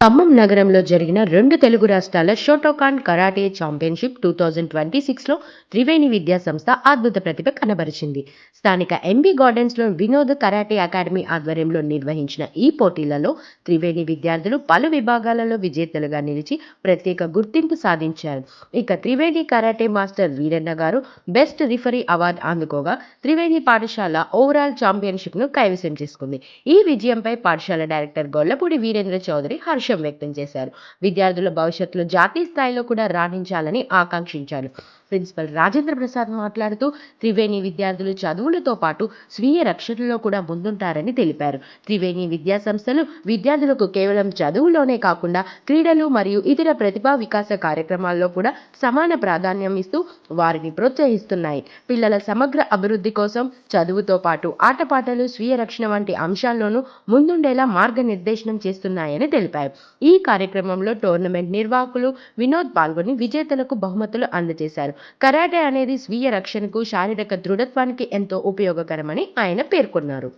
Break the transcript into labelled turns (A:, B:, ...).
A: ఖమ్మం నగరంలో జరిగిన 2 తెలుగు రాష్ట్రాల షోటోకాన్ కరాటే ఛాంపియన్‌షిప్ 2026లో త్రివేణి విద్యా సంస్థ అద్భుత ప్రతిభ కనబరిచింది. స్థానిక ఎంబీ గార్డెన్స్‌లో వినోద్ కరాటే అకాడమీ ఆధ్వర్యంలో నిర్వహించిన ఈ పోటీలలో త్రివేణి విద్యార్థులు పలు విభాగాలలో విజేతలుగా నిలిచి ప్రత్యేక గుర్తింపు సాధించారు. ఇక త్రివేణి కరాటే మాస్టర్ వీరన్న గారు బెస్ట్ రిఫరీ అవార్డు అందుకోగా, త్రివేణి పాఠశాల ఓవరాల్ ఛాంపియన్‌షిప్‌ను కైవసం చేసుకుంది. ఈ విజయంపై పాఠశాల డైరెక్టర్ గొల్లపూడి వీరేంద్ర చౌదరి హర్షం వ్యక్తం చేశారు. విద్యార్థుల భవిష్యత్తులో జాతీయ స్థాయిలో కూడా రాణించాలని ఆకాంక్షించారు. ప్రిన్సిపల్ రాజేంద్ర ప్రసాద్ మాట్లాడుతూ త్రివేణి విద్యార్థులు చదువులతో పాటు స్వీయ రక్షణలో కూడా ముందుంటారని తెలిపారు. త్రివేణి విద్యా సంస్థలు విద్యార్థులకు కేవలం చదువులోనే కాకుండా క్రీడలు మరియు ఇతర ప్రతిభా వికాస కార్యక్రమాల్లో కూడా సమాన ప్రాధాన్యం ఇస్తూ వారిని ప్రోత్సహిస్తున్నాయి. పిల్లల సమగ్ర అభివృద్ధి కోసం చదువుతో పాటు ఆటపాటలు, స్వీయ రక్షణ వంటి అంశాల్లోనూ ముందుండేలా మార్గనిర్దేశనం చేస్తున్నాయని తెలిపారు. ఈ కార్యక్రమంలో టోర్నమెంట్ నిర్వాహకులు వినోద్ పాల్గొని విజేతలకు బహుమతులు అందజేశారు. కరాటే అనేది స్వీయ రక్షణకు, శారీరక దృఢత్వానికి ఎంతో ఉపయోగకరమని ఆయన పేర్కొన్నారు.